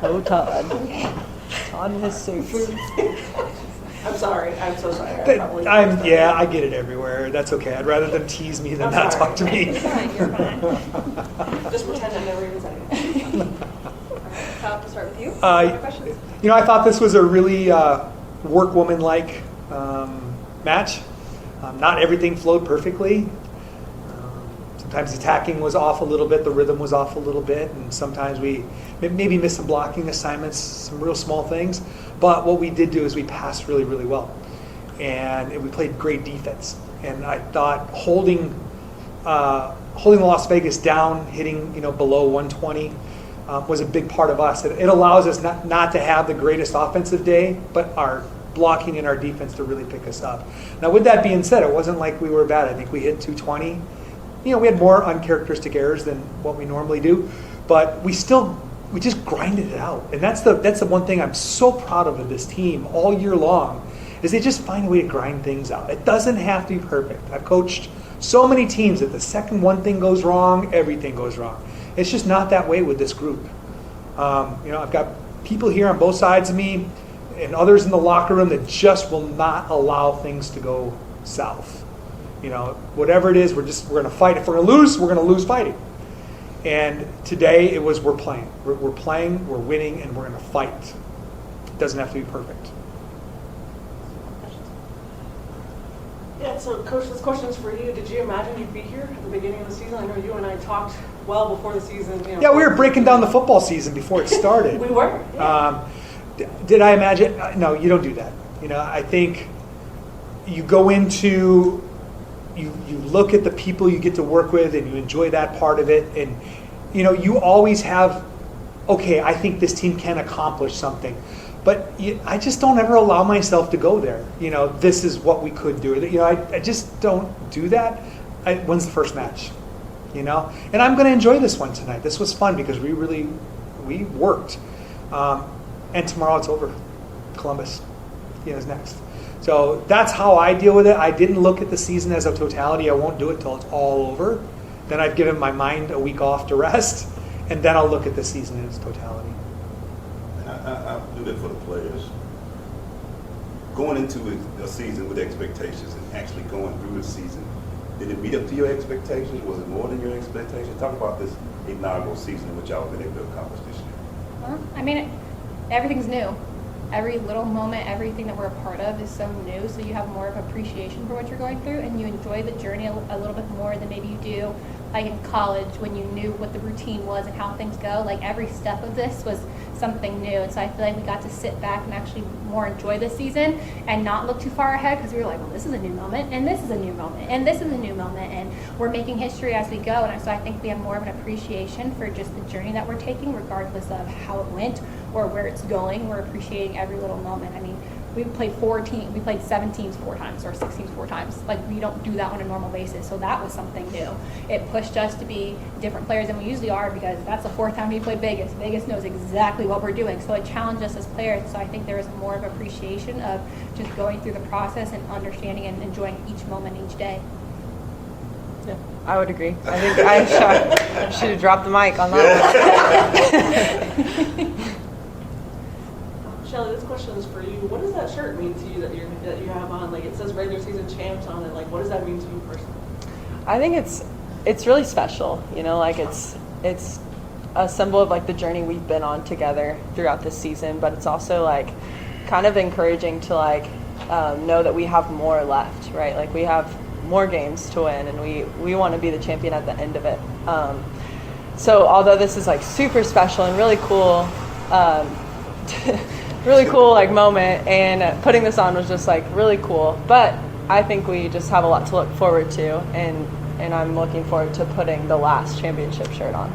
Oh, Todd. On his suits. I'm sorry. I'm so sorry. I get it everywhere. That's okay. I'd rather them tease me than not talk to me. You're fine. Just pretend I never even said anything. Todd, we'll start with you. Other questions? I thought this was a really workwoman-like match. Not everything flowed perfectly. Sometimes the attacking was off a little bit, the rhythm was off a little bit, and sometimes we maybe missed some blocking assignments, some real small things. But what we did do is we passed really, really well. And we played great defense. And I thought holding the Las Vegas down, hitting below 120 was a big part of us. It allows us not to have the greatest offensive day, but our blocking and our defense to really pick us up. Now, with that being said, it wasn't like we were bad. I think we hit 220. We had more uncharacteristic errors than what we normally do, but we just grinded it out. And that's the one thing I'm so proud of this team all year long, is they just find a way to grind things out. It doesn't have to be perfect. I've coached so many teams that the second one thing goes wrong, everything goes wrong. It's just not that way with this group. I've got people here on both sides of me and others in the locker room that just will not allow things to go south. Whatever it is, we're going to fight. If we're going to lose, we're going to lose fighting. And today it was we're playing. We're playing, we're winning, and we're going to fight. It doesn't have to be perfect. Yeah, so Coach, this question's for you. Did you imagine you'd be here at the beginning of the season? I know you and I talked well before the season. Yeah, we were breaking down the football season before it started. We were. Yeah. Did I imagine? No, you don't do that. I think you go into... You look at the people you get to work with and you enjoy that part of it, and you always have, okay, I think this team can accomplish something, but I just don't ever allow myself to go there. This is what we could do. I just don't do that. When's the first match? And I'm going to enjoy this one tonight. This was fun because we worked, and tomorrow it's over. Columbus is next. So that's how I deal with it. I didn't look at the season as a totality. I won't do it till it's all over. Then I've given my mind a week off to rest, and then I'll look at the season in its totality. I do that for the players. Going into a season with expectations and actually going through the season, did it meet up to your expectations? Was it more than your expectations? Talk about this inaugural season in which y'all have been able to accomplish this year. Well, everything's new. Every little moment, everything that we're a part of is so new, so you have more of appreciation for what you're going through, and you enjoy the journey a little bit more than maybe you do like in college when you knew what the routine was and how things go. Like every step of this was something new, and so I feel like we got to sit back and actually more enjoy this season and not look too far ahead, because we were like, well, this is a new moment, and this is a new moment, and this is a new moment, and we're making history as we go. And so I think we have more of an appreciation for just the journey that we're taking, regardless of how it went or where it's going. We're appreciating every little moment. We played 7 teams 4 times or 6 teams 4 times. Like, we don't do that on a normal basis. So that was something new. It pushed us to be different players than we usually are, because that's the 4th time we played Vegas. Vegas knows exactly what we're doing. So it challenged us as players. So I think there was more of appreciation of just going through the process and understanding and enjoying each moment, each day. Yeah, I would agree. I think I should have dropped the mic on that one. Shelly, this question is for you. What does that shirt mean to you that you have on? Like, it says regular season champs on it. Like, what does that mean to you personally? I think it's really special. It's a symbol of like the journey we've been on together throughout this season, but it's also like kind of encouraging to know that we have more left, right? Like, we have more games to win, and we want to be the champion at the end of it. So although this is like super special and really cool, like moment, and putting this on was just like really cool, but I think we just have a lot to look forward to, and I'm looking forward to putting the last championship shirt on.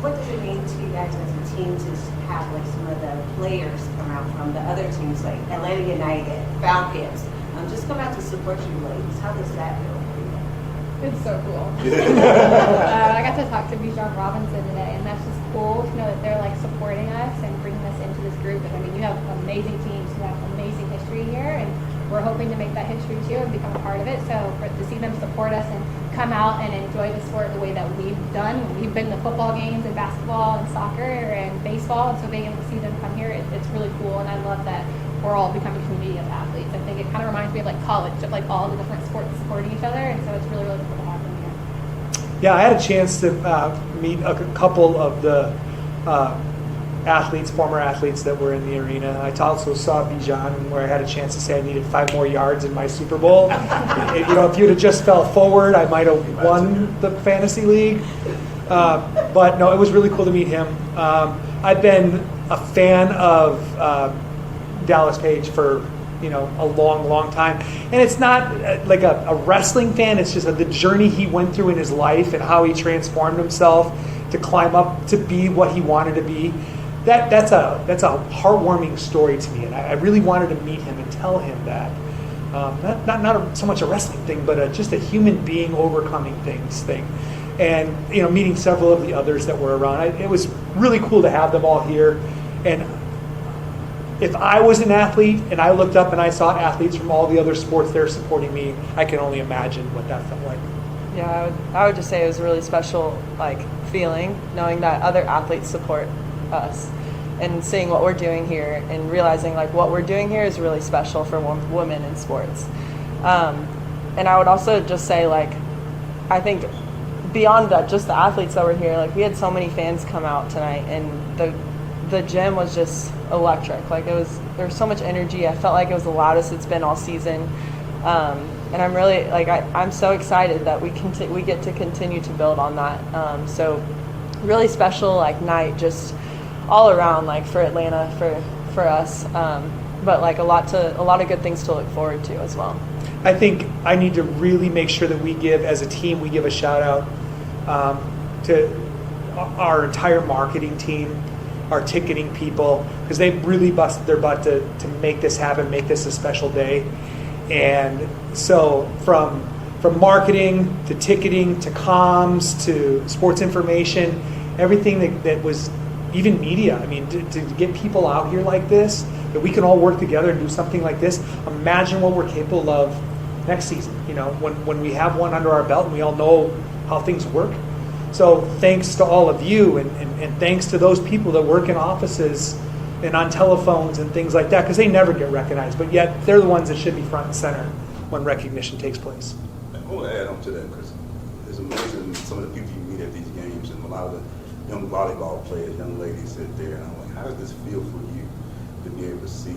What does it mean to you guys as a team to have like some of the players come out from the other teams, like Atlanta United, Falcons, just come out to support you ladies? How does that feel for you? It's so cool. I got to talk to Bijan Robinson today, and that's just cool to know that they're like supporting us and bringing us into this group. And you have amazing teams who have amazing history here, and we're hoping to make that history too and become a part of it. So to see them support us and come out and enjoy the sport the way that we've done. We've been to football games and basketball and soccer and baseball fall, and so being able to see them come here, it's really cool, and I love that we're all becoming a community of athletes. I think it kind of reminds me of like college, of like all the different sports supporting each other, and so it's really, really cool to have them here. Yeah, I had a chance to meet a couple of the former athletes that were in the arena. I also saw Bijan, where I had a chance to say I needed 5 more yards in my Super Bowl. If you'd have just fell forward, I might have won the fantasy league. But no, it was really cool to meet him. I've been a fan of Dallas Page for a long time, and it's not like a wrestling fan. It's just the journey he went through in his life and how he transformed himself to climb up to be what he wanted to be. That's a heartwarming story to me, and I really wanted to meet him and tell him that not so much a wrestling thing, but just a human being overcoming thing. And meeting several of the others that were around, it was really cool to have them all here. And if I was an athlete and I looked up and I saw athletes from all the other sports there supporting me, I can only imagine what that felt like. Yeah, I would just say it was a really special feeling knowing that other athletes support us and seeing what we're doing here and realizing what we're doing here is really special for women in sports. And I would also just say I think beyond that, just the athletes that were here, we had so many fans come out tonight, and the gym was just electric. There was so much energy. I felt like it was the loudest it's been all season. And I'm really I'm so excited that we get to continue to build on that. So really special night just all around for Atlanta for us. But a lot of good things to look forward to as well. I think I need to really make sure that we give, as a team, we give a shout out to our entire marketing team, our ticketing people, because they really busted their butt to make this happen, make this a special day. And so from marketing to ticketing to comms to sports information, everything that was, even media. I mean, to get people out here like this, that we can all work together and do something like this. Imagine what we're capable of next season, when we have one under our belt and we all know how things work. So thanks to all of you, and thanks to those people that work in offices and on telephones and things like that, because they never get recognized, but yet they're the ones that should be front and center when recognition takes place. I want to add on to that, because it's amazing some of the people you meet at these games, and a lot of the young volleyball players, young ladies sit there, and I'm like, how does this feel for you to be able to see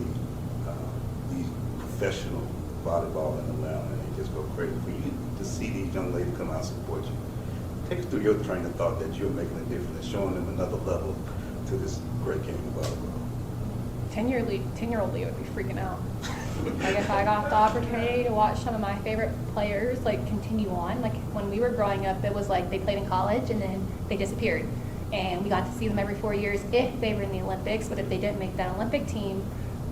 these professional volleyball in Atlanta, and they just go crazy for you to see these young ladies come out and support you? Take us through your train of thought that you're making a difference and showing them another level to this great game of volleyball. 10-year-old Leah would be freaking out. If I got the opportunity to watch some of my favorite players continue on, when we were growing up, it was they played in college and then they disappeared. And we got to see them every 4 years if they were in the Olympics, but if they didn't make that Olympic team,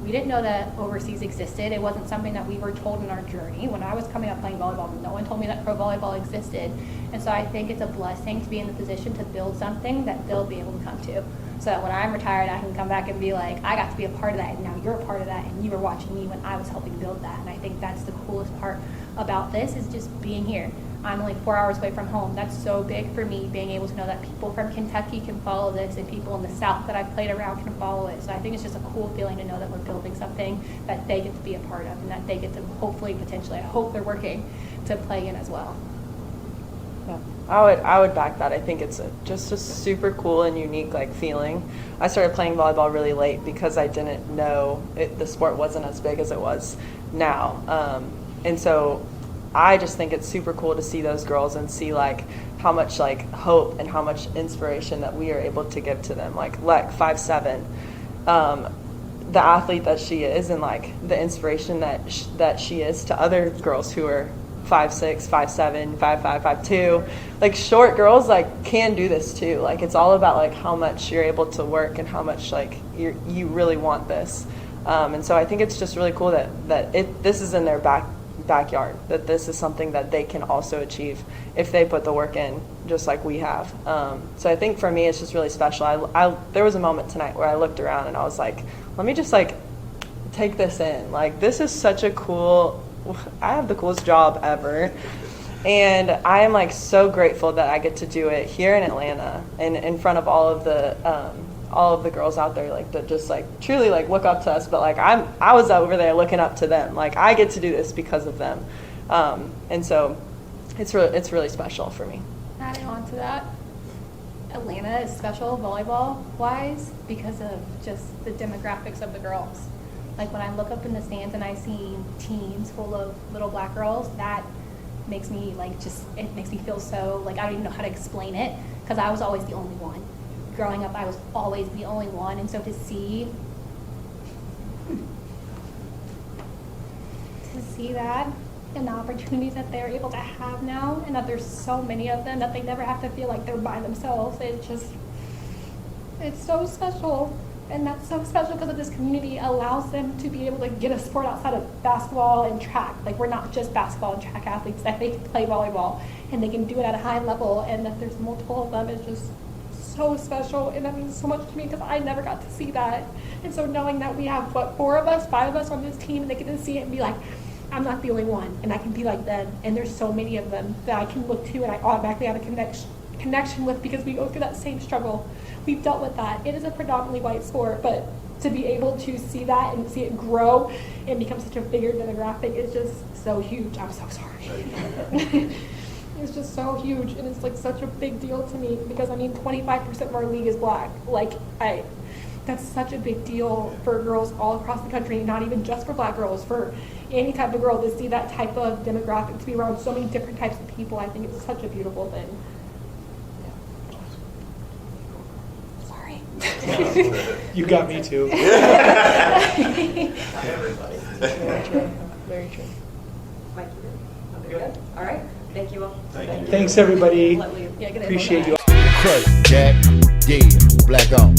we didn't know that overseas existed. It wasn't something that we were told in our journey. When I was coming up playing volleyball, no one told me that pro volleyball existed. And so I think it's a blessing to be in the position to build something that they'll be able to come to. So that when I'm retired, I can come back and be I got to be a part of that, and now you're a part of that, and you were watching me when I was helping build that. And I think that's the coolest part about this, is just being here. I'm only 4 hours away from home. That's so big for me, being able to know that people from Kentucky can follow this, and people in the South that I've played around can follow it. So I think it's just a cool feeling to know that we're building something that they get to be a part of, and that they get to hopefully, potentially, I hope they're working to play in as well. Yeah, I would back that. I think it's just a super cool and unique feeling. I started playing volleyball really late because I didn't know the sport wasn't as big as it was now, and so I just think it's super cool to see those girls and see how much hope and how much inspiration that we are able to give to them. Lek 5'7", the athlete that she is, and the inspiration that she is to other girls who are 5'6", 5'7", 5'5", 5'2". Short girls can do this too. It's all about how much you're able to work and how much you really want this. And so I think it's just really cool that this is in their backyard, that this is something that they can also achieve if they put the work in, just like we have. So I think for me, it's just really special. There was a moment tonight where I looked around and I was let me just take this in. This is such a cool, I have the coolest job ever. And I am so grateful that I get to do it here in Atlanta and in front of all of the all of the girls out there like that just like truly like look up to us, but like I was over there looking up to them. Like I get to do this because of them, and so it's really special for me. Adding on to that, Atlanta is special volleyball wise because of just the demographics of the girls. Like when I look up in the stands and I see teams full of little black girls, that makes me like it makes me feel so like I don't even know how to explain it, because I was always the only one. Growing up, I was always the only one, and so to see that and the opportunities that they're able to have now, and that there's so many of them that they never have to feel like they're by themselves, it's so special. And that's so special because of this community allows them to be able to get a sport outside of basketball and track. Like we're not just basketball and track athletes, that they can play volleyball and they can do it at a high level, and that there's multiple of them is just so special, and that means so much to me because I never got to see that. And so knowing that we have 5 of us on this team, and they get to see it and be like, I'm not the only one, and I can be like them, and there's so many of them that I can look to and I automatically have a connection with because we go through that same struggle. We've dealt with that. It is a predominantly white sport, but to be able to see that and see it grow and become such a bigger demographic is just so huge. I'm so sorry. It's just so huge, and it's like such a big deal to me because I mean 25% of our league is black. Like that's such a big deal for girls all across the country, not even just for black girls, for any type of girl to see that type of demographic, to be around so many different types of people. I think it's such a beautiful thing. You got me too. Everybody. Very true. Very true. Mike, you good? All right. Thank you all. Thank you. Thanks, everybody. Let Leah- Appreciate you. Craig, Jack, yeah, black on.